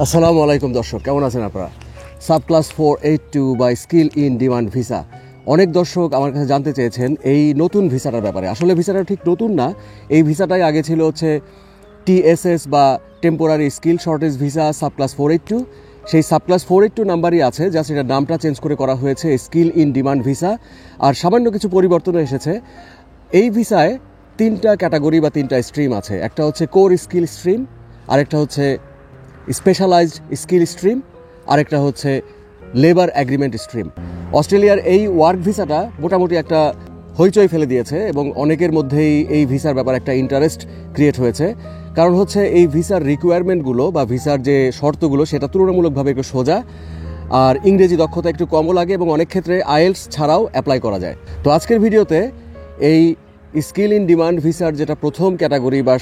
আসসালামু আলাইকুম দর্শক, কেমন আছেন আপনারা? সাব ক্লাস 482 বা স্কিল ইন ডিমান্ড ভিসা। অনেক দর্শক আমার কাছে জানতে চেয়েছেন এই নতুন ভিসাটার ব্যাপারে। আসলে ভিসাটা ঠিক নতুন না, এই ভিসাটাই আগে ছিল হচ্ছে TSS বা temporary skill shortage visa sub class 482। সেই সাব ক্লাস 482 নাম্বারই আছে, জাস্ট এটা নামটা চেঞ্জ করে করা হয়েছে স্কিল ইন ডিমান্ড ভিসা। আর সামান্য কিছু পরিবর্তন এসেছে। এই ভিসায় তিনটা ক্যাটাগরি বা তিনটা স্ট্রিম আছে। একটা হচ্ছে কোর স্কিল স্ট্রিম, আরেকটা হচ্ছে স্পেশালাইজড স্কিল স্ট্রিম, আরেকটা হচ্ছে লেবার অ্যাগ্রিমেন্ট স্ট্রিম। অস্ট্রেলিয়ার এই ওয়ার্ক ভিসাটা মোটামুটি একটা হইচই ফেলে দিয়েছে এবং অনেকের মধ্যেই এই ভিসার ব্যাপারে একটা ইন্টারেস্ট ক্রিয়েট হয়েছে। কারণ হচ্ছে এই ভিসার রিকোয়ারমেন্টগুলো বা ভিসার যে শর্তগুলো সেটা তুলনামূলকভাবে একটু সোজা, আর ইংরেজি দক্ষতা একটু কমও লাগে এবং অনেক ক্ষেত্রে আইএলটিএস ছাড়াও অ্যাপ্লাই করা যায়। তো আজকের ভিডিওতে এই স্কিল ইন ডিমান্ড ভিসার যেটা প্রথম ক্যাটাগরি বা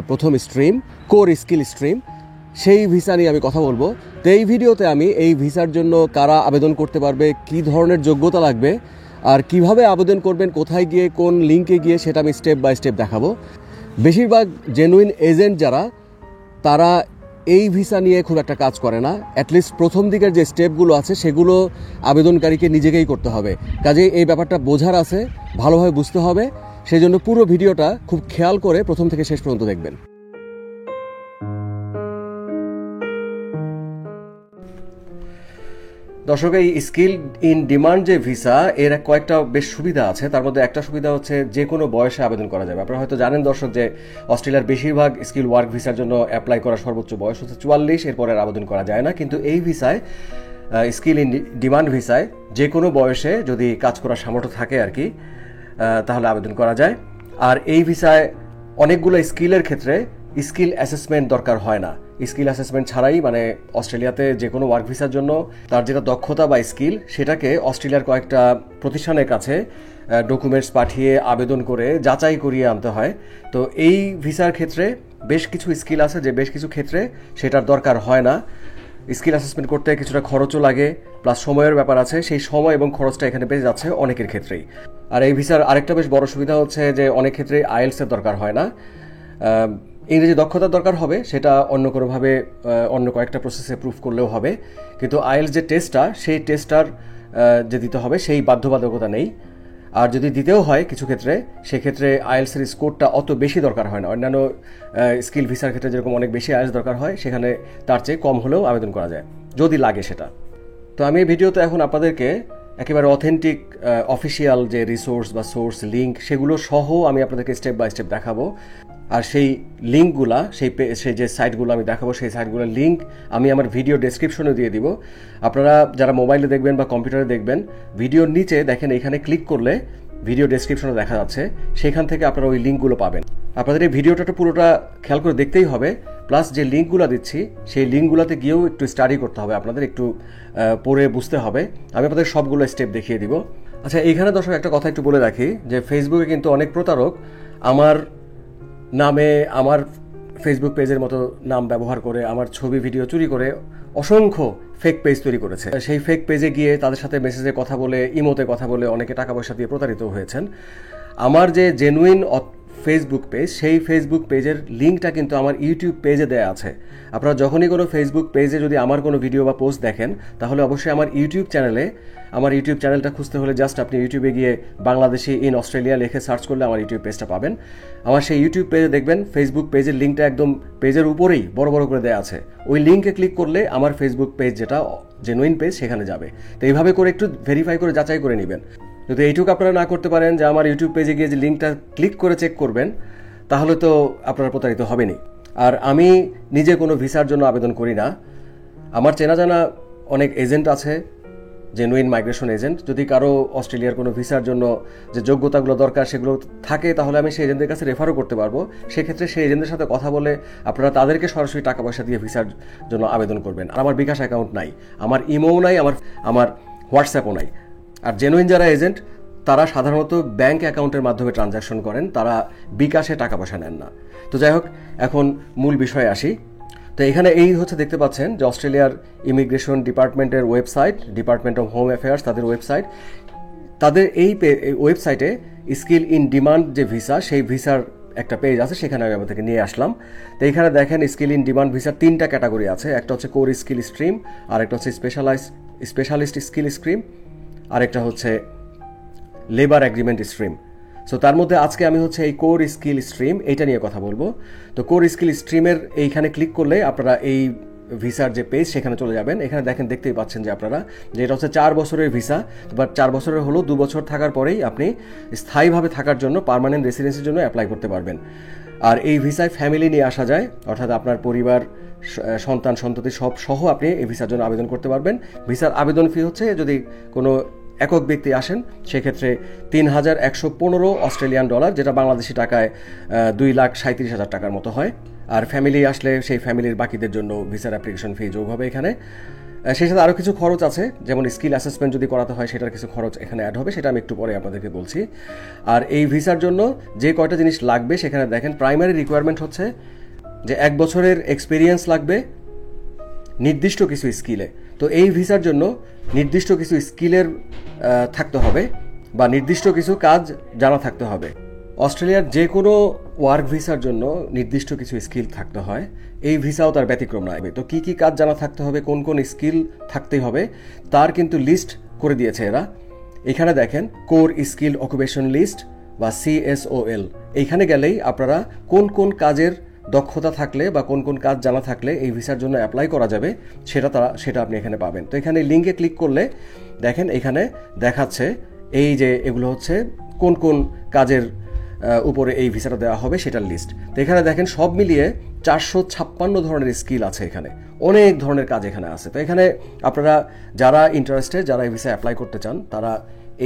প্রথম স্ট্রিম, কোর স্কিল স্ট্রিম, সেই ভিসা নিয়ে আমি কথা বলবো। তো এই ভিডিওতে আমি এই ভিসার জন্য কারা আবেদন করতে পারবে, কী ধরনের যোগ্যতা লাগবে, আর কিভাবে আবেদন করবেন, কোথায় গিয়ে কোন লিঙ্কে গিয়ে, সেটা আমি স্টেপ বাই স্টেপ দেখাবো। বেশিরভাগ জেনুইন এজেন্ট যারা, তারা এই ভিসা নিয়ে খুব একটা কাজ করে না। অ্যাটলিস্ট প্রথম দিকের যে স্টেপগুলো আছে সেগুলো আবেদনকারীকে নিজেকেই করতে হবে। কাজেই এই ব্যাপারটা বোঝার আছে, ভালোভাবে বুঝতে হবে। সেই জন্য পুরো ভিডিওটা খুব খেয়াল করে প্রথম থেকে শেষ পর্যন্ত দেখবেন। দর্শক, এই স্কিল ইন ডিমান্ড যে ভিসা, এর কয়েকটা বেশ সুবিধা আছে। তার মধ্যে একটা সুবিধা হচ্ছে যে কোনো বয়সে আবেদন করা যাবে। আপনারা হয়তো জানেন দর্শক যে অস্ট্রেলিয়ার বেশিরভাগ স্কিল ওয়ার্ক ভিসার জন্য অ্যাপ্লাই করার সর্বোচ্চ বয়স হচ্ছে 44, এরপরে আর আবেদন করা যায় না। কিন্তু এই ভিসায়, স্কিল ইন ডিমান্ড ভিসায়, যে কোনো বয়সে যদি কাজ করার সামর্থ্য থাকে আর কি, তাহলে আবেদন করা যায়। আর এই ভিসায় অনেকগুলো স্কিলের ক্ষেত্রে স্কিল অ্যাসেসমেন্ট দরকার হয় না। স্কিল অ্যাসেসমেন্ট ছাড়াই মানে অস্ট্রেলিয়াতে যে কোনো ওয়ার্ক ভিসার জন্য তার যেটা দক্ষতা বা স্কিল, সেটাকে অস্ট্রেলিয়ার কয়েকটা প্রতিষ্ঠানের কাছে ডকুমেন্টস পাঠিয়ে আবেদন করে যাচাই করিয়ে আনতে হয়। তো এই ভিসার ক্ষেত্রে বেশ কিছু স্কিল আছে যে বেশ কিছু ক্ষেত্রে সেটার দরকার হয় না। স্কিল অ্যাসেসমেন্ট করতে কিছুটা খরচও লাগে, প্লাস সময়ের ব্যাপার আছে। সেই সময় এবং খরচটা এখানে বেঁচে যাচ্ছে অনেকের ক্ষেত্রেই। আর এই ভিসার আরেকটা বেশ বড় সুবিধা হচ্ছে যে অনেক ক্ষেত্রে আইএলটিএসের দরকার হয় না। ইংরেজি দক্ষতার দরকার হবে, সেটা অন্য কোনোভাবে অন্য কয়েকটা প্রসেসে প্রুফ করলেও হবে। কিন্তু আইএলটিএস যে টেস্টটা, সেই টেস্টটার যে দিতে হবে সেই বাধ্যবাধকতা নেই। আর যদি দিতেও হয় কিছু ক্ষেত্রে, সেক্ষেত্রে আইএলটিএসের স্কোরটা অত বেশি দরকার হয় না। অন্যান্য স্কিল ভিসার ক্ষেত্রে যেরকম অনেক বেশি আইএলটিএস দরকার হয়, সেখানে তার চেয়ে কম হলেও আবেদন করা যায় যদি লাগে সেটা। তো আমি এই ভিডিওতে এখন আপনাদেরকে একেবারে অথেন্টিক অফিসিয়াল যে রিসোর্স বা সোর্স লিঙ্ক, সেগুলো সহ আমি আপনাদেরকে স্টেপ বাই স্টেপ দেখাবো। আর সেই লিঙ্কগুলা, সেই যে সাইটগুলো আমি দেখাবো, সেই সাইটগুলোর লিঙ্ক আমি আমার ভিডিও ডেসক্রিপশনে দিয়ে দিব। আপনারা যারা মোবাইলে দেখবেন বা কম্পিউটারে দেখবেন, ভিডিওর নিচে দেখেন এখানে ক্লিক করলে ভিডিও ডেসক্রিপশনে দেখা যাচ্ছে, সেখান থেকে আপনারা ওই লিঙ্কগুলো পাবেন। আপনাদের এই ভিডিওটা পুরোটা খেয়াল করে দেখতেই হবে, প্লাস যে লিঙ্কগুলো দিচ্ছি সেই লিঙ্কগুলোতে গিয়েও একটু স্টাডি করতে হবে, আপনাদের একটু পড়ে বুঝতে হবে। আমি আপনাদের সবগুলো স্টেপ দেখিয়ে দিব। আচ্ছা, এইখানে দর্শক একটা কথা একটু বলে রাখি যে ফেসবুকে কিন্তু অনেক প্রতারক আমার নামে, আমার ফেসবুক পেজের মতো নাম ব্যবহার করে, আমার ছবি ভিডিও চুরি করে অসংখ্য ফেক পেজ তৈরি করেছে। সেই ফেক পেজে গিয়ে তাদের সাথে মেসেজে কথা বলে, ইমোতে কথা বলে অনেকে টাকা পয়সা দিয়ে প্রতারিত হয়েছেন। আমার যে জেনুইন ফেসবুক পেজ, সেই ফেসবুক পেজের লিঙ্কটা কিন্তু আমার ইউটিউব পেজে দেওয়া আছে। আপনারা যখনই কোনো ফেসবুক পেজে যদি আমার কোনো ভিডিও বা পোস্ট দেখেন, তাহলে অবশ্যই আমার ইউটিউব চ্যানেলটা খুঁজতে হলে জাস্ট আপনি ইউটিউবে গিয়ে বাংলাদেশি ইন অস্ট্রেলিয়া লিখে সার্চ করলে আমার ইউটিউব পেজটা পাবেন। আমার সেই ইউটিউব পেজে দেখবেন ফেসবুক পেজের লিঙ্কটা একদম পেজের উপরেই বড় বড় করে দেওয়া আছে। ওই লিঙ্কে ক্লিক করলে আমার ফেসবুক পেজ, যেটা জেনুইন পেজ, সেখানে যাবে। তো এইভাবে করে একটু ভেরিফাই করে যাচাই করে নেবেন। যদি এইটুকু আপনারা না করতে পারেন যে আমার ইউটিউব পেজে গিয়ে যে লিঙ্কটা ক্লিক করে চেক করবেন, তাহলে তো আপনারা প্রতারিত হবেনই। আর আমি নিজে কোনো ভিসার জন্য আবেদন করি না। আমার চেনা জানা অনেক এজেন্ট আছে, জেনুইন মাইগ্রেশন এজেন্ট। যদি কারো অস্ট্রেলিয়ার কোনো ভিসার জন্য যে যোগ্যতাগুলো দরকার সেগুলো থাকে, তাহলে আমি সেই এজেন্টদের কাছে রেফারও করতে পারবো। সেক্ষেত্রে সেই এজেন্টের সাথে কথা বলে আপনারা তাদেরকে সরাসরি টাকা পয়সা দিয়ে ভিসার জন্য আবেদন করবেন। আর আমার বিকাশ অ্যাকাউন্ট নাই, আমার ইমোও নাই, আমার হোয়াটসঅ্যাপও নাই। আর জেনুইন যারা এজেন্ট, তারা সাধারণত ব্যাংক অ্যাকাউন্টের মাধ্যমে ট্রানজ্যাকশন করেন, তারা বিকাশে টাকা পয়সা নেন না। তো যাই হোক, এখন মূল বিষয়ে আসি। তো এখানে এই হচ্ছে দেখতে পাচ্ছেন যে অস্ট্রেলিয়ার ইমিগ্রেশন ডিপার্টমেন্টের website, department of home affairs, তাদের ওয়েবসাইট। তাদের এই ওয়েবসাইটে স্কিল ইন ডিমান্ড যে ভিসা, সেই ভিসার একটা পেজ আছে, সেখানে আমি আপনাদেরকে নিয়ে আসলাম। তো এখানে দেখেন স্কিল ইন ডিমান্ড ভিসার 3টা ক্যাটাগরি আছে। একটা হচ্ছে কোর স্কিল স্ট্রিম, আর একটা হচ্ছে স্পেশালিস্ট স্কিল স্ট্রিম, আর একটা হচ্ছে লেবার এগ্রিমেন্ট স্ট্রিম। সো তার মধ্যে আজকে আমি হচ্ছে এই কোর স্কিল স্ট্রিম এইটা নিয়ে কথা বলবো। তো কোর স্কিল স্ট্রিমের এইখানে ক্লিক করলে আপনারা এই ভিসার যে পেজ সেখানে চলে যাবেন। এখানে দেখতেই পাচ্ছেন যে আপনারা যে এটা হচ্ছে 4 বছরের ভিসা, বাট 4 বছরের হলো 2 বছর থাকার পরেই আপনি স্থায়ীভাবে থাকার জন্য পার্মানেন্ট রেসিডেন্সির জন্য অ্যাপ্লাই করতে পারবেন। আর এই ভিসায় ফ্যামিলি নিয়ে আসা যায়, অর্থাৎ আপনার পরিবার, সন্তান সন্ততি সব সহ আপনি এই ভিসার জন্য আবেদন করতে পারবেন। ভিসার আবেদন ফি হচ্ছে, যদি কোনো একক ব্যক্তি আসেন সেক্ষেত্রে 3,115 অস্ট্রেলিয়ান ডলার, যেটা বাংলাদেশি টাকায় 2,37,000 টাকার মতো হয়। আর ফ্যামিলি আসলে সেই ফ্যামিলির বাকিদের জন্য ভিসার অ্যাপ্লিকেশন ফি যোগ হবে এখানে। সেই সাথে আরও কিছু খরচ আছে, যেমন স্কিল অ্যাসেসমেন্ট যদি করাতে হয় সেটার কিছু খরচ এখানে অ্যাড হবে, সেটা আমি একটু পরে আপনাদেরকে বলছি। আর এই ভিসার জন্য যে কয়টা জিনিস লাগবে সেখানে দেখেন, প্রাইমারি রিকোয়ারমেন্ট হচ্ছে যে 1 বছরের এক্সপিরিয়েন্স লাগবে নির্দিষ্ট কিছু স্কিলে। তো এই ভিসার জন্য নির্দিষ্ট কিছু স্কিলের থাকতে হবে বা নির্দিষ্ট কিছু কাজ জানা থাকতে হবে। অস্ট্রেলিয়ার যে কোনো ওয়ার্ক ভিসার জন্য নির্দিষ্ট কিছু স্কিল থাকতে হয়, এই ভিসাও তার ব্যতিক্রম নয়। তো কি কি কাজ জানা থাকতে হবে, কোন কোন স্কিল থাকতেই হবে, তার কিন্তু লিস্ট করে দিয়েছে এরা। এখানে দেখেন কোর স্কিল অকুপেশন লিস্ট বা CSOL। এইখানে গেলেই আপনারা কোন কোন কাজের দক্ষতা থাকলে বা কোন কোন কাজ জানা থাকলে এই ভিসার জন্য অ্যাপ্লাই করা যাবে সেটা আপনি এখানে পাবেন। তো এখানে লিঙ্কে ক্লিক করলে দেখেন এখানে দেখাচ্ছে এই যে এগুলো হচ্ছে কোন কোন কাজের উপরে এই ভিসাটা দেওয়া হবে সেটার লিস্ট। তো এখানে দেখেন সব মিলিয়ে 456 ধরনের স্কিল আছে, এখানে অনেক ধরনের কাজ এখানে আছে। তো এখানে আপনারা যারা ইন্টারেস্টেড, যারা এই ভিসা অ্যাপ্লাই করতে চান, তারা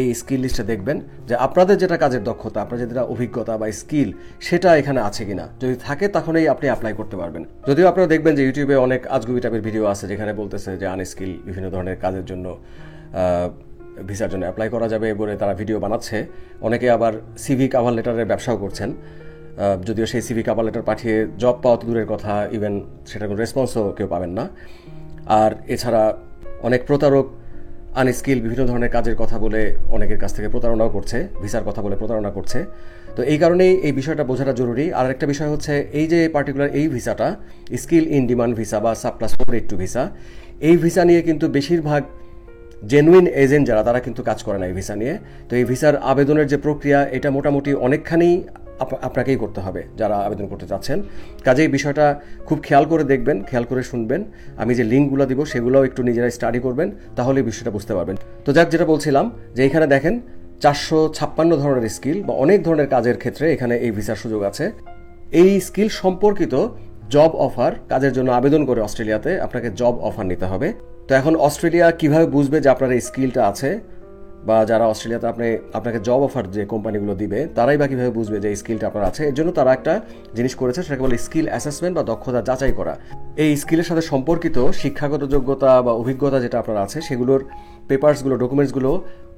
এই স্কিল লিস্টে দেখবেন যে আপনাদের যেটা কাজের দক্ষতা, আপনার যেটা অভিজ্ঞতা বা স্কিল, সেটা এখানে আছে কিনা। যদি থাকে তখনই আপনি অ্যাপ্লাই করতে পারবেন। যদিও আপনারা দেখবেন যে ইউটিউবে অনেক আজগুবি টাইপের ভিডিও আছে যেখানে বলতেছে যে আনস্কিল বিভিন্ন ধরনের কাজের জন্য ভিসার জন্য অ্যাপ্লাই করা যাবে বলে তারা ভিডিও বানাচ্ছে। অনেকে আবার সিভি কভার লেটারের ব্যবসাও করছেন, যদিও সেই সিভি কভার লেটার পাঠিয়ে জব পাওয়া তো দূরের কথা, ইভেন সেটার কোনো রেসপন্সও কেউ পাবেন না। আর এছাড়া অনেক প্রতারক আনস্কিল বিভিন্ন ধরনের কাজের কথা বলে অনেকের কাছ থেকে প্রতারণাও করছে, ভিসার কথা বলে প্রতারণা করছে। তো এই কারণেই এই বিষয়টা বোঝাটা জরুরি। আর একটা বিষয় হচ্ছে এই যে পার্টিকুলার এই ভিসাটা স্কিল ইন ডিমান্ড ভিসা বা +482 ভিসা, এই ভিসা নিয়ে কিন্তু বেশিরভাগ জেনুইন এজেন্ট যারা, তারা কিন্তু কাজ করে না এই ভিসা নিয়ে। তো এই ভিসার আবেদনের যে প্রক্রিয়া, এটা মোটামুটি অনেকখানি আপনাকেই করতে হবে যারা আবেদন করতে চাচ্ছেন। কাজেই বিষয়টা খুব খেয়াল করে দেখবেন, খেয়াল করে শুনবেন। আমি যে লিঙ্কগুলো দিব সেগুলোও একটু নিজেরাই স্টাডি করবেন, তাহলে বিষয়টা বুঝতে পারবেন। তো যেটা বলছিলাম যে এখানে দেখেন 456 ধরনের স্কিল বা অনেক ধরনের কাজের ক্ষেত্রে এখানে এই ভিসার সুযোগ আছে। এই স্কিল সম্পর্কিত জব অফার, কাজের জন্য আবেদন করে অস্ট্রেলিয়াতে আপনাকে জব অফার নিতে হবে। তো এখন অস্ট্রেলিয়া কিভাবে বুঝবে যে আপনার এই স্কিলটা আছে, বা যারা অস্ট্রেলিয়াতে আপনাকে জব অফার যে কোম্পানিগুলো দিবে তারাই বা কীভাবে বুঝবে যে এই স্কিলটা আপনার আছে? এর জন্য তারা একটা জিনিস করেছে, সেটাকে বলে স্কিল অ্যাসেসমেন্ট বা দক্ষতা যাচাই করা। এই স্কিলের সাথে সম্পর্কিত শিক্ষাগত যোগ্যতা বা অভিজ্ঞতা যেটা আপনার আছে সেগুলোর পেপারসগুলো, ডকুমেন্টসগুলো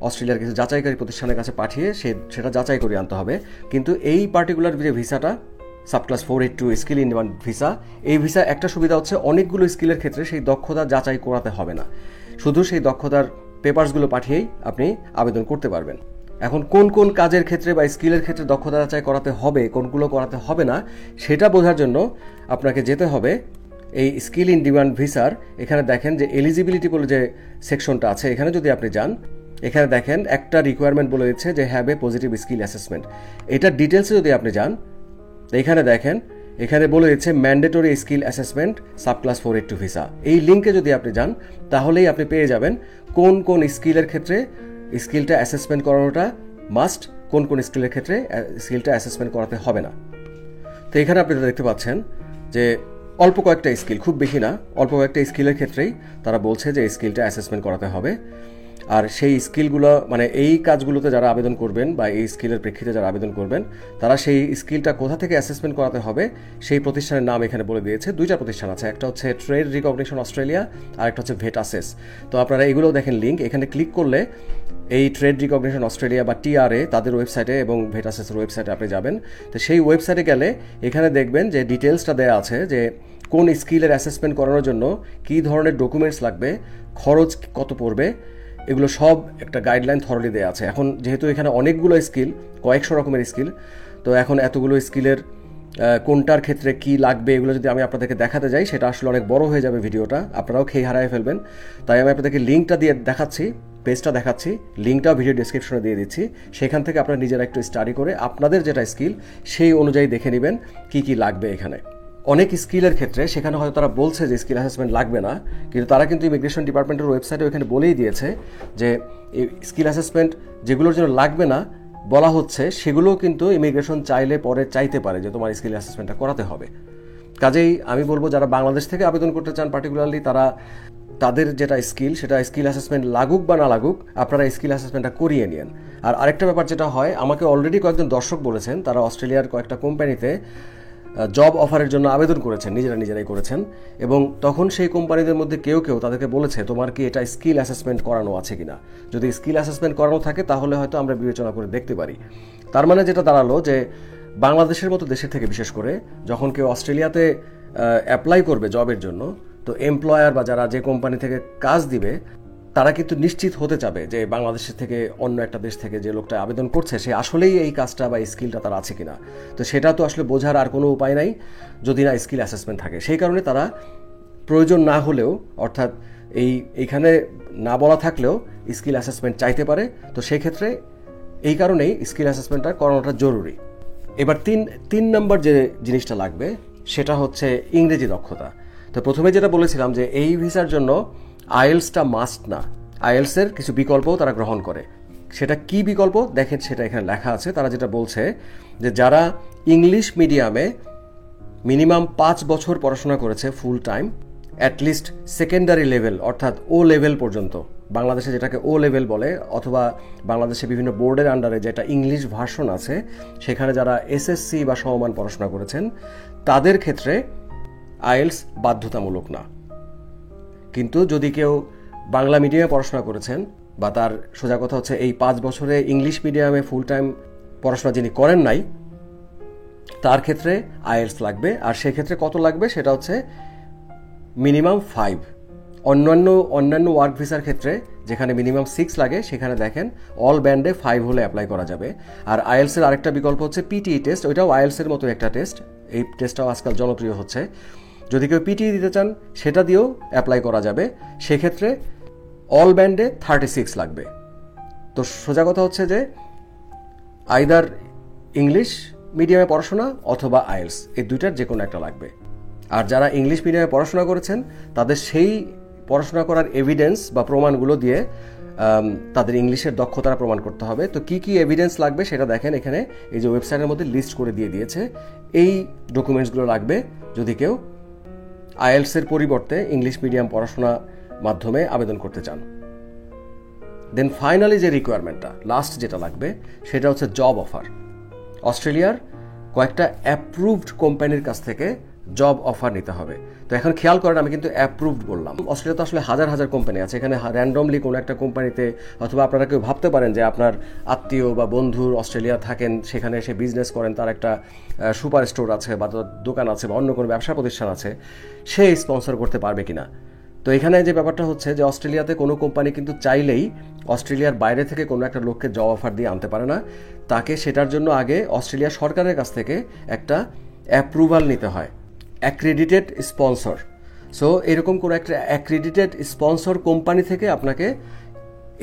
অস্ট্রেলিয়ার কিছু যাচাইকারী প্রতিষ্ঠানের কাছে পাঠিয়ে সেটা যাচাই করে আনতে হবে। কিন্তু এই পার্টিকুলার যে ভিসাটা +482 স্কিল ইন ডিমান্ড ভিসা, এই ভিসা একটা সুবিধা হচ্ছে অনেকগুলো স্কিলের ক্ষেত্রে সেই দক্ষতা যাচাই করাতে হবে না, শুধু সেই দক্ষতার পেপারসগুলো পাঠিয়েই আপনি আবেদন করতে পারবেন। এখন কোন কোন কাজের ক্ষেত্রে বা স্কিলের ক্ষেত্রে দক্ষতা যাচাই করাতে হবে, কোনগুলো করাতে হবে না, সেটা বোঝার জন্য আপনাকে যেতে হবে এই স্কিল ইন ডিমান্ড ভিসার। এখানে দেখেন যে এলিজিবিলিটি বলে যে সেকশনটা আছে, এখানে যদি আপনি যান, এখানে দেখেন একটা রিকোয়ারমেন্ট বলে দিচ্ছে যে have a positive skill assessment. এটার ডিটেলসে যদি আপনি যান, এখানে দেখেন এখানে বলে দিচ্ছে ম্যান্ডেটরি স্কিল অ্যাসেসমেন্ট +482 ভিসা। এই লিঙ্কে যদি আপনি যান তাহলেই আপনি পেয়ে যাবেন কোন কোন স্কিলের ক্ষেত্রে স্কিলটা অ্যাসেসমেন্ট করানোটা মাস্ট, কোন কোন স্কিলের ক্ষেত্রে স্কিলটা অ্যাসেসমেন্ট করাতে হবে না। তো এখানে আপনি দেখতে পাচ্ছেন যে অল্প কয়েকটা স্কিল, খুব বেশি না, অল্প কয়েকটা স্কিলের ক্ষেত্রেই তারা বলছে যে স্কিলটা অ্যাসেসমেন্ট করাতে হবে। আর সেই স্কিলগুলো মানে এই কাজগুলোতে যারা আবেদন করবেন বা এই স্কিলের প্রেক্ষিতে যারা আবেদন করবেন, তারা সেই স্কিলটা কোথা থেকে অ্যাসেসমেন্ট করাতে হবে সেই প্রতিষ্ঠানের নাম এখানে বলে দিয়েছে। 2টা প্রতিষ্ঠান আছে, একটা হচ্ছে ট্রেড রিকগনিশন অস্ট্রেলিয়া আর একটা হচ্ছে ভেটাসেস। তো আপনারা এগুলোও দেখেন লিঙ্ক, এখানে ক্লিক করলে এই ট্রেড রিকগনিশন অস্ট্রেলিয়া বা TRA তাদের ওয়েবসাইটে এবং ভেটাসেসের ওয়েবসাইটে আপনি যাবেন। তো সেই ওয়েবসাইটে গেলে এখানে দেখবেন যে ডিটেলসটা দেওয়া আছে যে কোন স্কিলের অ্যাসেসমেন্ট করানোর জন্য কী ধরনের ডকুমেন্টস লাগবে, খরচ কত পড়বে, এগুলো সব একটা গাইডলাইন থরলি দেওয়া আছে। এখন যেহেতু এখানে অনেকগুলো স্কিল, কয়েকশো রকমের স্কিল, তো এখন এতগুলো স্কিলের কোনটার ক্ষেত্রে কি লাগবে এগুলো যদি আমি আপনাদেরকে দেখাতে যাই সেটা আসলে অনেক বড় হয়ে যাবে ভিডিওটা, আপনারাও খেয়ে হারায় ফেলবেন। তাই আমি আপনাদেরকে লিঙ্কটা দিয়ে দেখাচ্ছি, পেজটা দেখাচ্ছি, লিঙ্কটাও ভিডিও ডিসক্রিপশনে দিয়ে দিচ্ছি। সেখান থেকে আপনারা নিজেরা একটু স্টাডি করে আপনাদের যেটা স্কিল সেই অনুযায়ী দেখে নেবেন কি কি লাগবে এখানে। অনেক স্কিলের ক্ষেত্রে সেখানে হয়তো তারা বলছে যে স্কিল অ্যাসেসমেন্ট লাগবে না, কিন্তু তারা কিন্তু ইমিগ্রেশন ডিপার্টমেন্টের ওয়েবসাইটে ওখানে বলেই দিয়েছে যে স্কিল অ্যাসেসমেন্ট যেগুলোর জন্য লাগবে না বলা হচ্ছে সেগুলোও কিন্তু ইমিগ্রেশন চাইলে পরে চাইতে পারে যে তোমার স্কিল অ্যাসেসমেন্টটা করাতে হবে। কাজেই আমি বলবো যারা বাংলাদেশ থেকে আবেদন করতে চান পার্টিকুলারলি তারা তাদের যেটা স্কিল সেটা স্কিল অ্যাসেসমেন্ট লাগুক বা না লাগুক আপনারা স্কিল অ্যাসেসমেন্টটা করিয়ে নিন। আর আরেকটা ব্যাপার যেটা হয়, আমাকে অলরেডি কয়েকজন দর্শক বলেছেন তারা অস্ট্রেলিয়ার কয়েকটা কোম্পানিতে জব অফারের জন্য আবেদন করেছেন, নিজেরাই করেছেন, এবং তখন সেই কোম্পানিদের মধ্যে কেউ তাদেরকে বলেছে তোমার কি এটা স্কিল অ্যাসেসমেন্ট করানো আছে কিনা। যদি স্কিল অ্যাসেসমেন্ট করানো থাকে তাহলে হয়তো আমরা বিবেচনা করে দেখতে পারি। তার মানে যেটা দাঁড়ালো যে বাংলাদেশের মতো দেশের থেকে বিশেষ করে যখন কেউ অস্ট্রেলিয়াতে অ্যাপ্লাই করবে জবের জন্য, তো এমপ্লয়ার বা যারা যে কোম্পানি থেকে কাজ দিবে তারা কিন্তু নিশ্চিত হতে চাবে যে বাংলাদেশের থেকে অন্য একটা দেশ থেকে যে লোকটা আবেদন করছে সে আসলেই এই কাজটা বা স্কিলটা তার আছে কিনা। তো সেটা তো আসলে বোঝার আর কোনো উপায় নাই যদি না স্কিল অ্যাসেসমেন্ট থাকে। সেই কারণে তারা প্রয়োজন না হলেও, অর্থাৎ এইখানে না বলা থাকলেও স্কিল অ্যাসেসমেন্ট চাইতে পারে। তো সেক্ষেত্রে এই কারণেই স্কিল অ্যাসেসমেন্টটা করানোটা জরুরি। এবার তিন নম্বর যে জিনিসটা লাগবে সেটা হচ্ছে ইংরেজি দক্ষতা। তো প্রথমে যেটা বলেছিলাম যে এই ভিসার জন্য আইএলসটা মাস্ট না, আইএলসের কিছু বিকল্পও তারা গ্রহণ করে। সেটা কি বিকল্প দেখেন, সেটা এখানে লেখা আছে। তারা যেটা বলছে যে যারা ইংলিশ মিডিয়ামে মিনিমাম 5 বছর পড়াশোনা করেছে full time, at least secondary level অর্থাৎ ও লেভেল পর্যন্ত, বাংলাদেশে যেটাকে ও লেভেল বলে, অথবা বাংলাদেশে বিভিন্ন বোর্ডের আন্ডারে যেটা ইংলিশ ভার্সন আছে সেখানে যারা এসএসসি বা সমমান পড়াশোনা করেছেন তাদের ক্ষেত্রে আইএলস বাধ্যতামূলক না। কিন্তু যদি কেউ বাংলা মিডিয়ামে পড়াশোনা করেছেন বা তার সোজা কথা হচ্ছে এই 5 বছরে ইংলিশ মিডিয়ামে ফুল টাইম পড়াশোনা যিনি করেন নাই তার ক্ষেত্রে আইএলস লাগবে। আর সেক্ষেত্রে কত লাগবে সেটা হচ্ছে মিনিমাম 5। অন্যান্য ওয়ার্ক ভিসার ক্ষেত্রে যেখানে মিনিমাম 6 লাগে সেখানে দেখেন অল ব্যান্ডে 5 হলে অ্যাপ্লাই করা যাবে। আর আইএলসের আরেকটা বিকল্প হচ্ছে পিটিই টেস্ট, ওইটাও আইএলসের মতো একটা টেস্ট। এই টেস্টটাও আজকাল জনপ্রিয় হচ্ছে। যদি কেউ পিটিই দিতে চান সেটা দিয়েও অ্যাপ্লাই করা যাবে। সেক্ষেত্রে অল ব্যান্ডে 36 লাগবে। তো সোজা কথা হচ্ছে যে আইদার ইংলিশ মিডিয়ামে পড়াশোনা অথবা আইএলস, এই দুইটার যে কোনো একটা লাগবে। আর যারা ইংলিশ মিডিয়ামে পড়াশোনা করেছেন তাদের সেই পড়াশোনা করার এভিডেন্স বা প্রমাণগুলো দিয়ে তাদের ইংলিশের দক্ষতাটা প্রমাণ করতে হবে। তো কি কি এভিডেন্স লাগবে সেটা দেখেন এখানে এই যে ওয়েবসাইটের মধ্যে লিস্ট করে দিয়ে দিয়েছে। এই ডকুমেন্টসগুলো লাগবে যদি কেউ আইএলসের পরিবর্তে ইংলিশ মিডিয়াম পড়াশোনা মাধ্যমে আবেদন করতে চান। দেন ফাইনালি যে রিকোয়ারমেন্টটা লাস্ট যেটা লাগবে সেটা হচ্ছে জব অফার। অস্ট্রেলিয়ার কয়েকটা অ্যাপ্রুভড কোম্পানির কাছ থেকে জব অফার নিতে হবে। তো এখন খেয়াল করেন আমি কিন্তু অ্যাপ্রুভড বললাম। অস্ট্রেলিয়াতে আসলে হাজার হাজার কোম্পানি আছে, এখানে র্যান্ডমলি কোনো একটা কোম্পানিতে, অথবা আপনারা কেউ ভাবতে পারেন যে আপনার আত্মীয় বা বন্ধু অস্ট্রেলিয়া থাকেন, সেখানে এসে বিজনেস করেন, তার একটা সুপার স্টোর আছে বা দোকান আছে বা অন্য কোনো ব্যবসা প্রতিষ্ঠান আছে, সে স্পন্সর করতে পারবে কিনা। তো এখানে যে ব্যাপারটা হচ্ছে যে অস্ট্রেলিয়াতে কোনো কোম্পানি কিন্তু চাইলেই অস্ট্রেলিয়ার বাইরে থেকে কোনো একটা লোককে জব অফার দিয়ে আনতে পারে না। তাকে সেটার জন্য আগে অস্ট্রেলিয়া সরকারের কাছ থেকে একটা অ্যাপ্রুভাল নিতে হয়, অ্যাক্রেডিটেড স্পন্সর। সো এরকম কোনো একটা অ্যাক্রেডিটেড স্পন্সর কোম্পানি থেকে আপনাকে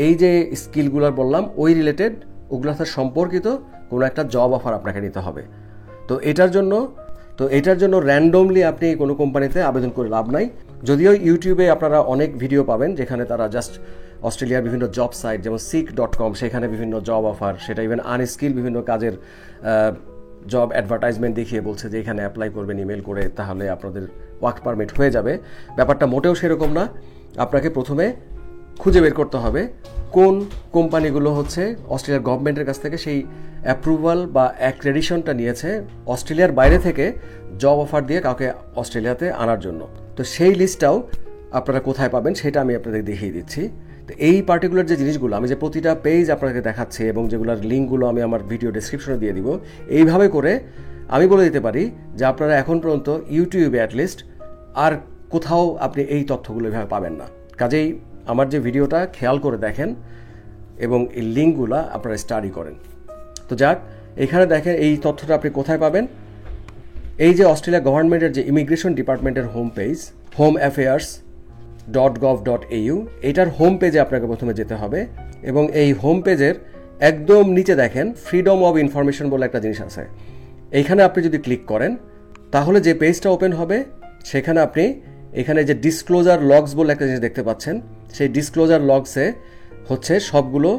এই যে স্কিলগুলো বললাম ওই রিলেটেড ওগুলোর সাথে সম্পর্কিত কোনো একটা জব অফার আপনাকে নিতে হবে। তো এটার জন্য র্যান্ডমলি আপনি কোনো কোম্পানিতে আবেদন করে লাভ নাই। যদিও ইউটিউবে আপনারা অনেক ভিডিও পাবেন যেখানে তারা জাস্ট অস্ট্রেলিয়ার বিভিন্ন জব সাইট যেমন seek.com সেখানে বিভিন্ন জব অফার, সেটা ইভেন আনস্কিল বিভিন্ন কাজের জব অ্যাডভার্টাইজমেন্ট দেখিয়ে বলছে যে এখানে অ্যাপ্লাই করবেন ইমেল করে, তাহলে আপনাদের ওয়ার্ক পারমিট হয়ে যাবে। ব্যাপারটা মোটেও সেরকম না। আপনাকে প্রথমে খুঁজে বের করতে হবে কোন কোম্পানিগুলো হচ্ছে অস্ট্রেলিয়ার গভর্নমেন্টের কাছ থেকে সেই অ্যাপ্রুভাল বা অ্যাক্রেডিশনটা নিয়েছে অস্ট্রেলিয়ার বাইরে থেকে জব অফার দিয়ে কাউকে অস্ট্রেলিয়াতে আনার জন্য। তো সেই লিস্টটাও আপনারা কোথায় পাবেন সেটা আমি আপনাদের দেখিয়ে দিচ্ছি। তো এই পার্টিকুলার যে জিনিসগুলো আমি যে প্রতিটা পেজ আপনাকে দেখাচ্ছি এবং যেগুলোর লিঙ্কগুলো আমি আমার ভিডিও ডেসক্রিপশনে দিয়ে দিব, এইভাবে করে আমি বলে দিতে পারি যে আপনারা এখন পর্যন্ত ইউটিউবে অ্যাটলিস্ট আর কোথাও আপনি এই তথ্যগুলো এভাবে পাবেন না। কাজেই আমার যে ভিডিওটা খেয়াল করে দেখেন এবং এই লিঙ্কগুলো আপনারা স্টাডি করেন। তো যাক, এখানে দেখেন এই তথ্যটা আপনি কোথায় পাবেন। এই যে অস্ট্রেলিয়া গভর্নমেন্টের যে ইমিগ্রেশন ডিপার্টমেন্টের হোম পেজ homeaffairs.gov.au, এটার হোম পেজে আপনাকে প্রথমে যেতে হবে এবং এই হোম পেজের একদম নিচে দেখেন ফ্রিডম অফ ইনফরমেশন বলে একটা জিনিস আছে। এইখানে আপনি যদি ক্লিক করেন তাহলে যে পেজটা ওপেন হবে সেখানে আপনি এখানে যে ডিসক্লোজার লগস বলে একটা জিনিস দেখতে পাচ্ছেন, সেই ডিসক্লোজার লগসে হচ্ছে সবগুলো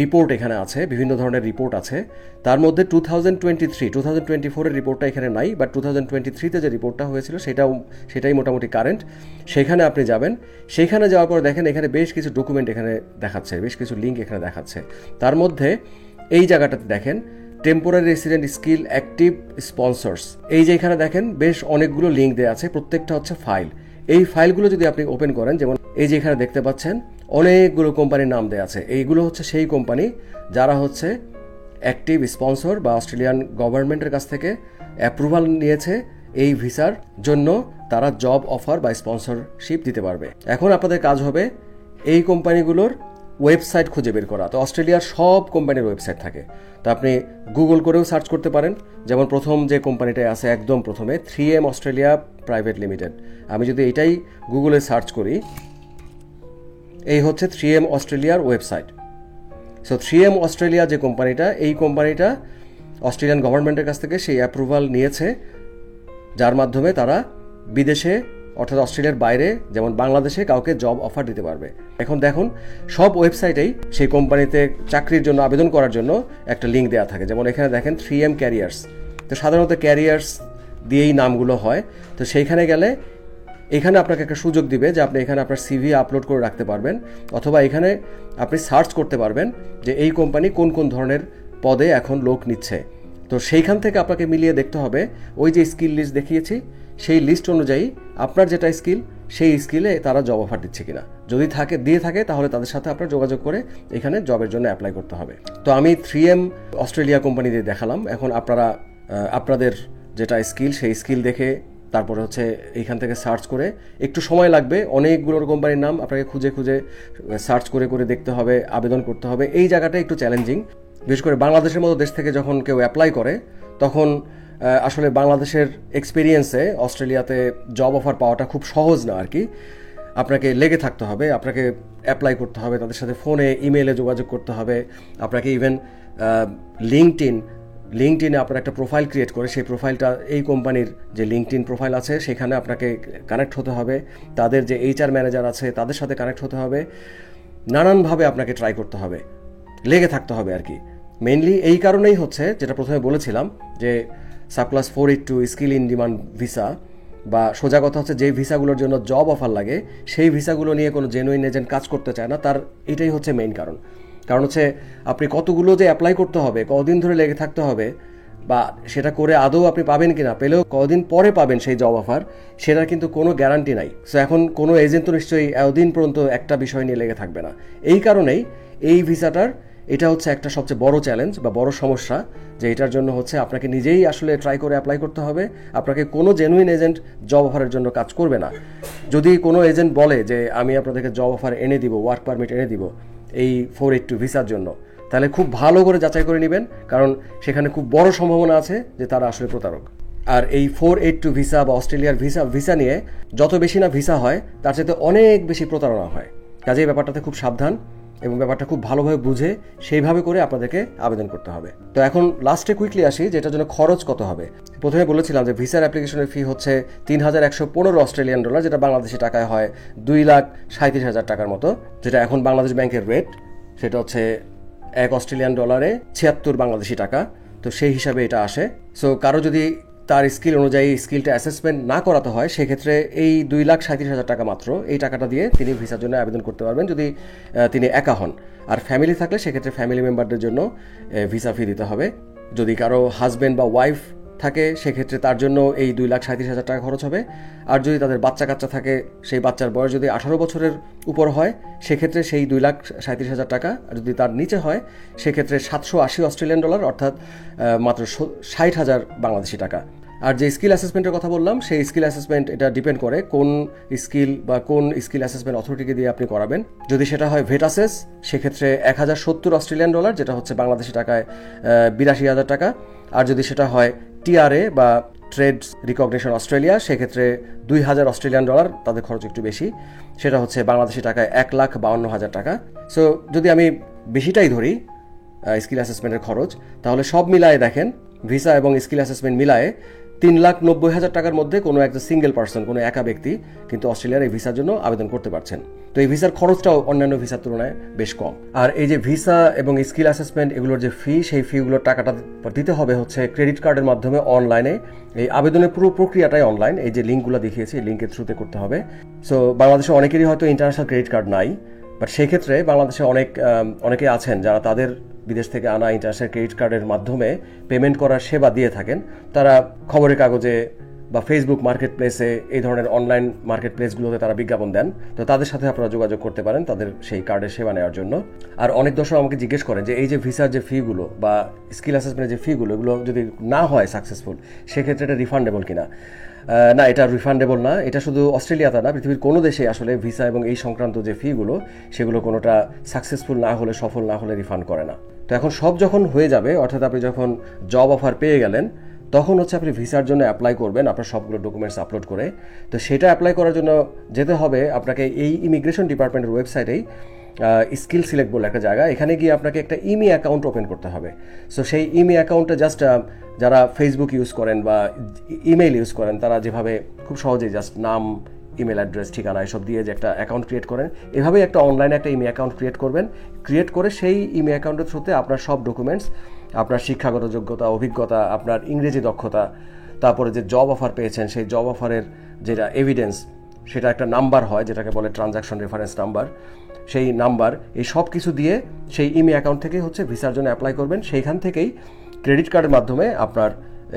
রিপোর্ট এখানে আছে, বিভিন্ন ধরনের রিপোর্ট আছে। তার মধ্যে 2023-2024-এর রিপোর্টটা এখানে নাই, বাট 2023-তে যে রিপোর্টটা হয়েছিল সেটাই মোটামুটি কারেন্ট। সেখানে আপনি যাবেন, সেখানে যাওয়ার পর দেখেন এখানে বেশ কিছু ডকুমেন্ট এখানে দেখাচ্ছে, বেশ কিছু লিঙ্ক এখানে দেখাচ্ছে। তার মধ্যে এই জায়গাটাতে দেখেন temporary resident skill active sponsors, এই যে এখানে দেখেন বেশ অনেকগুলো লিঙ্ক দেওয়া আছে, প্রত্যেকটা হচ্ছে ফাইল। এই ফাইলগুলো যদি আপনি ওপেন করেন, যেমন এই যে এখানে দেখতে পাচ্ছেন অনেকগুলো কোম্পানির নাম দেওয়া আছে, এইগুলো হচ্ছে সেই কোম্পানি যারা হচ্ছে অ্যাক্টিভ স্পন্সর বা অস্ট্রেলিয়ান গভর্নমেন্টের কাছ থেকে অ্যাপ্রুভাল নিয়েছে এই ভিসার জন্য, তারা জব অফার বা স্পন্সরশিপ দিতে পারবে। এখন আপনাদের কাজ হবে এই কোম্পানিগুলোর ওয়েবসাইট খুঁজে বের করা। তো অস্ট্রেলিয়ার সব কোম্পানির ওয়েবসাইট থাকে, তো আপনি গুগল করেও সার্চ করতে পারেন। যেমন প্রথম যে কোম্পানিটা আছে একদম প্রথমে 3M অস্ট্রেলিয়া প্রাইভেট লিমিটেড, আমি যদি এটাই গুগলে সার্চ করি, এই হচ্ছে 3M অস্ট্রেলিয়ার ওয়েবসাইট। সো 3M অস্ট্রেলিয়া যে কোম্পানিটা, এই কোম্পানিটা অস্ট্রেলিয়ান গভর্নমেন্টের কাছ থেকে সেই অ্যাপ্রুভাল নিয়েছে, যার মাধ্যমে তারা বিদেশে অর্থাৎ অস্ট্রেলিয়ার বাইরে যেমন বাংলাদেশে কাউকে জব অফার দিতে পারবে। এখন দেখুন সব ওয়েবসাইটেই সেই কোম্পানিতে চাকরির জন্য আবেদন করার জন্য একটা লিঙ্ক দেওয়া থাকে। যেমন এখানে দেখেন 3M ক্যারিয়ার্স, তো সাধারণত ক্যারিয়ার্স দিয়েই নামগুলো হয়। তো সেইখানে গেলে এখানে আপনাকে একটা সুযোগ দিবে যে আপনি এখানে আপনার সিভি আপলোড করে রাখতে পারবেন, অথবা এখানে আপনি সার্চ করতে পারবেন যে এই কোম্পানি কোন কোন ধরনের পদে এখন লোক নিচ্ছে। তো সেইখান থেকে আপনাকে মিলিয়ে দেখতে হবে ওই যে স্কিল লিস্ট দেখিয়েছি সেই লিস্ট অনুযায়ী আপনার যেটা স্কিল সেই স্কিলে তারা জব অফার দিচ্ছে কিনা। যদি দিয়ে থাকে তাহলে তাদের সাথে আপনার যোগাযোগ করে এখানে জবের জন্য অ্যাপ্লাই করতে হবে। তো আমি 3M অস্ট্রেলিয়া কোম্পানি দিয়ে দেখালাম। এখন আপনারা আপনাদের যেটা স্কিল সেই স্কিল দেখে তারপরে হচ্ছে এইখান থেকে সার্চ করে, একটু সময় লাগবে, অনেকগুলো কোম্পানির নাম আপনাকে খুঁজে খুঁজে সার্চ করে করে দেখতে হবে, আবেদন করতে হবে। এই জায়গাটা একটু চ্যালেঞ্জিং, বিশেষ করে বাংলাদেশের মতো দেশ থেকে যখন কেউ অ্যাপ্লাই করে তখন আসলে বাংলাদেশের এক্সপিরিয়েন্সে অস্ট্রেলিয়াতে জব অফার পাওয়াটা খুব সহজ না আর কি। আপনাকে লেগে থাকতে হবে, আপনাকে অ্যাপ্লাই করতে হবে, তাদের সাথে ফোনে ইমেইলে যোগাযোগ করতে হবে, আপনাকে ইভেন লিঙ্কডইনে আপনার একটা প্রোফাইল ক্রিয়েট করে সেই প্রোফাইলটা এই কোম্পানির যে লিঙ্কডইন প্রোফাইল আছে সেখানে আপনাকে কানেক্ট হতে হবে, তাদের যে HR ম্যানেজার আছে তাদের সাথে কানেক্ট হতে হবে, নানানভাবে আপনাকে ট্রাই করতে হবে, লেগে থাকতে হবে আর কি। মেইনলি এই কারণেই হচ্ছে যেটা প্রথমে বলেছিলাম যে subclass 482 skill in demand visa, বা সোজা কথা হচ্ছে যে ভিসাগুলোর জন্য জব অফার লাগে সেই ভিসাগুলো নিয়ে কোনো জেনুইন এজেন্ট কাজ করতে চায় না, তার এটাই হচ্ছে মেইন কারণ হচ্ছে আপনি কতগুলো যে অ্যাপ্লাই করতে হবে, কদিন ধরে লেগে থাকতে হবে, বা সেটা করে আদৌ আপনি পাবেন কিনা, পেলেও কদিন পরে পাবেন সেই জব অফার, সেটার কিন্তু কোনো গ্যারান্টি নাই। সো এখন কোনো এজেন্ট তো নিশ্চয়ই এতদিন পর্যন্ত একটা বিষয় নিয়ে লেগে থাকবে না। এই কারণেই এই ভিসাটার এটা হচ্ছে একটা সবচেয়ে বড় চ্যালেঞ্জ বা বড় সমস্যা, যে এটার জন্য হচ্ছে আপনাকে নিজেই আসলে ট্রাই করে অ্যাপ্লাই করতে হবে। আপনাকে কোনো জেনুইন এজেন্ট জব অফারের জন্য কাজ করবে না। যদি কোনো এজেন্ট বলে যে আমি আপনাদেরকে জব অফার এনে দিব, ওয়ার্ক পারমিট এনে দিব এই 482 ভিসার জন্য, তাহলে খুব ভালো করে যাচাই করে নেবেন, কারণ সেখানে খুব বড় সম্ভাবনা আছে যে তারা আসলে প্রতারক। আর এই 482 ভিসা বা অস্ট্রেলিয়ার ভিসা নিয়ে যত বেশি না ভিসা হয় তার সাথে অনেক বেশি প্রতারণা হয়। কাজেই ব্যাপারটাতে খুব সাবধান এবং ব্যাপারটা খুব ভালোভাবে বুঝে সেইভাবে করে আপনাদেরকে আবেদন করতে হবে। তো এখন লাস্টে কুইকলি আসি যে এটার জন্য খরচ কত হবে। প্রথমে বলেছিলাম যে ভিসার অ্যাপ্লিকেশনের ফি হচ্ছে $3,115 অস্ট্রেলিয়ান ডলার, যেটা বাংলাদেশি টাকায় হয় 2,37,000 টাকার মতো, যেটা এখন বাংলাদেশ ব্যাংকের রেট সেটা হচ্ছে $1 অস্ট্রেলিয়ান ডলারে 76 বাংলাদেশি টাকা। তো সেই হিসাবে এটা আসে। সো কারো যদি তার স্কিল অনুযায়ী স্কিলটা অ্যাসেসমেন্ট না করাতে হয় সেক্ষেত্রে এই 2,37,000 টাকা মাত্র এই টাকাটা দিয়ে তিনি ভিসার জন্য আবেদন করতে পারবেন যদি তিনি একা হন। আর ফ্যামিলি থাকলে সেক্ষেত্রে ফ্যামিলি মেম্বারদের জন্য ভিসা ফি দিতে হবে। যদি কারো হাজব্যান্ড বা ওয়াইফ থাকে সেক্ষেত্রে তার জন্য এই 2,37,000 টাকা খরচ হবে। আর যদি তাদের বাচ্চা কাচ্চা থাকে, সেই বাচ্চার বয়স যদি 18 বছরের উপর হয় সেক্ষেত্রে সেই 2,37,000 টাকা, আর যদি তার নিচে হয় সেক্ষেত্রে 780 অস্ট্রেলিয়ান ডলার অর্থাৎ মাত্র 60,000 বাংলাদেশি টাকা। আর যে স্কিল অ্যাসেসমেন্টের কথা বললাম সেই স্কিল অ্যাসেসমেন্ট এটা ডিপেন্ড করে কোন স্কিল বা কোন স্কিল অ্যাসেসমেন্ট অথরিটিকে দিয়ে আপনি করাবেন। যদি সেটা হয় ভেটাসেস সেক্ষেত্রে $1070 যেটা হচ্ছে বাংলাদেশি টাকায় 82,000 টাকা। আর যদি সেটা হয় টিআরএ বা ট্রেড রিকগনিশন অস্ট্রেলিয়া সেক্ষেত্রে $2,000 তাদের খরচ একটু বেশি, সেটা হচ্ছে বাংলাদেশি টাকায় 1,52,000 টাকা। সো যদি আমি বেশিটাই ধরি স্কিল অ্যাসেসমেন্টের খরচ, তাহলে সব মিলায়ে দেখেন ভিসা এবং স্কিল অ্যাসেসমেন্ট মিলায়ে 3,90,000 টাকার মধ্যে কোনো একটা সিঙ্গেল পার্সন, কোনো একা ব্যক্তি কিন্তু অস্ট্রেলিয়ার এই ভিসার জন্য আবেদন করতে পারছেন। তো এই ভিসার খরচটাও অন্যান্য ভিসার তুলনায় বেশ কম। আর এই যে ভিসা এবং স্কিল অ্যাসেসমেন্ট এগুলোর যে ফি, সেই ফিগুলোর টাকাটা দিতে হবে হচ্ছে ক্রেডিট কার্ডের মাধ্যমে অনলাইনে। এই আবেদনের পুরো প্রক্রিয়াটাই অনলাইন, এই যে লিঙ্কগুলো দেখিয়েছি এই লিঙ্কের থ্রুতে করতে হবে। সো বাংলাদেশে অনেকেরই হয়তো ইন্টারন্যাশনাল ক্রেডিট কার্ড নাই, বাট সেই ক্ষেত্রে বাংলাদেশে অনেকে আছেন যারা তাদের বিদেশ থেকে আনা ইন্টারন্যাশনাল ক্রেডিট কার্ডের মাধ্যমে পেমেন্ট করার সেবা দিয়ে থাকেন। তারা খবরের কাগজে বা ফেসবুক মার্কেট প্লেসে এই ধরনের অনলাইন মার্কেট প্লেসগুলোতে তারা বিজ্ঞাপন দেন। তো তাদের সাথে আপনারা যোগাযোগ করতে পারেন তাদের সেই কার্ডের সেবা নেওয়ার জন্য। আর অনেক দর্শক আমাকে জিজ্ঞেস করেন যে এই যে ভিসার যে ফিগুলো বা স্কিল অ্যাসেসমেন্টের যে ফিগুলো, এগুলো যদি না হয় সাকসেসফুল সেক্ষেত্রে এটা রিফান্ডেবল কিনা। না, এটা রিফান্ডেবল না। এটা শুধু অস্ট্রেলিয়াতে না, পৃথিবীর কোনো দেশে আসলে ভিসা এবং এই সংক্রান্ত যে ফিগুলো সেগুলো কোনোটা সাকসেসফুল না হলে, সফল না হলে রিফান্ড করে না। তো এখন সব যখন হয়ে যাবে, অর্থাৎ আপনি যখন জব অফার পেয়ে গেলেন, তখন হচ্ছে আপনি ভিসার জন্য অ্যাপ্লাই করবেন আপনার সবগুলো ডকুমেন্টস আপলোড করে। তো সেটা অ্যাপ্লাই করার জন্য যেতে হবে আপনাকে এই ইমিগ্রেশন ডিপার্টমেন্টের ওয়েবসাইটেই স্কিল সিলেক্ট বলে একটা জায়গা, এখানে গিয়ে আপনাকে একটা ইমি অ্যাকাউন্ট ওপেন করতে হবে। সো সেই ইমি অ্যাকাউন্টে জাস্ট যারা ফেসবুক ইউজ করেন বা ইমেইল ইউজ করেন তারা যেভাবে খুব সহজেই জাস্ট নাম, ইমেল অ্যাড্রেস, ঠিকানা এসব দিয়ে যে একটা অ্যাকাউন্ট ক্রিয়েট করেন, এভাবেই একটা অনলাইনে একটা ইমি অ্যাকাউন্ট ক্রিয়েট করবেন। ক্রিয়েট করে সেই ইমি অ্যাকাউন্টের থ্রুতে আপনার সব ডকুমেন্টস, আপনার শিক্ষাগত যোগ্যতা, অভিজ্ঞতা, আপনার ইংরেজি দক্ষতা, তারপরে যে জব অফার পেয়েছেন সেই জব অফারের যেটা এভিডেন্স, সেটা একটা নাম্বার হয় যেটাকে বলে ট্রানজাকশন রেফারেন্স নাম্বার, সেই নাম্বার, এই সব কিছু দিয়ে সেই ইমি অ্যাকাউন্ট থেকে হচ্ছে ভিসার জন্য অ্যাপ্লাই করবেন। সেইখান থেকেই ক্রেডিট কার্ডের মাধ্যমে আপনার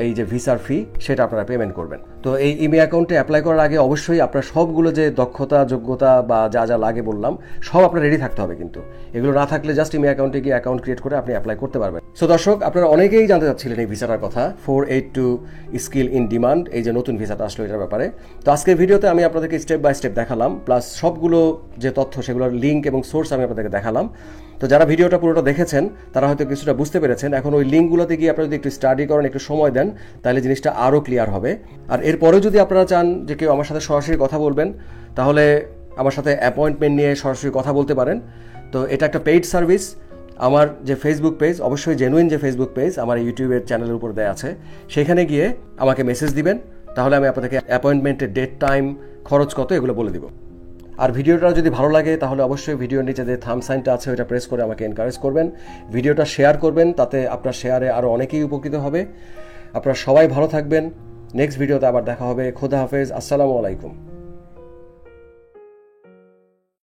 এই যে ভিসার ফি সেটা আপনারা পেমেন্ট করবেন। তো এই ইমি অ্যাকাউন্টে অ্যাপ্লাই করার আগে অবশ্যই আপনার সবগুলো যে দক্ষতা, যোগ্যতা বা যা যা লাগে বললাম সব আপনার রেডি থাকতে হবে। কিন্তু এগুলো না থাকলে জাস্ট ইমি অ্যাকাউন্টে গিয়ে অ্যাকাউন্ট ক্রিয়েট করে আপনি অ্যাপ্লাই করতে পারবেন। সো দর্শক, আপনারা অনেকেই জানতে চাচ্ছিলেন এই ভিসাটার কথা, 482 স্কিল ইন ডিমান্ড, এই যে নতুন ভিসাটা আসলো এটার ব্যাপারে। তো আজকের ভিডিওতে আমি আপনাদেরকে স্টেপ বাই স্টেপ দেখালাম, প্লাস সবগুলো যে তথ্য সেগুলোর লিঙ্ক এবং সোর্স আমি আপনাদেরকে দেখালাম। তো যারা ভিডিওটা পুরোটা দেখেছেন তারা হয়তো কিছুটা বুঝতে পেরেছেন। এখন ওই লিঙ্কগুলোতে গিয়ে আপনারা যদি একটু স্টাডি করেন, একটু সময় দেন, তাহলে জিনিসটা আরও ক্লিয়ার হবে। আর এরপরেও যদি আপনারা চান যে কেউ আমার সাথে সরাসরি কথা বলবেন, তাহলে আমার সাথে অ্যাপয়েন্টমেন্ট নিয়ে সরাসরি কথা বলতে পারেন। তো এটা একটা পেইড সার্ভিস। আমার যে ফেসবুক পেজ, অবশ্যই জেনুইন যে ফেসবুক পেজ আমার ইউটিউবের চ্যানেলের উপর দেওয়া আছে, সেখানে গিয়ে আমাকে মেসেজ দিবেন, তাহলে আমি আপনাদেরকে অ্যাপয়েন্টমেন্টের ডেট, টাইম, খরচ কত এগুলো বলে দিব। আর ভিডিওটা যদি ভালো লাগে তাহলে অবশ্যই ভিডিওর নিচে যে থাম্ব সাইনটা আছে ওইটা প্রেস করে আমাকে এনকারেজ করবেন, ভিডিওটা শেয়ার করবেন, তাতে আপনার শেয়ারে আরও অনেকেই উপকৃত হবে। আপনারা সবাই ভালো থাকবেন। নেক্সট ভিডিওতে আবার দেখা হবে। খোদা হাফেজ, আসসালামু আলাইকুম।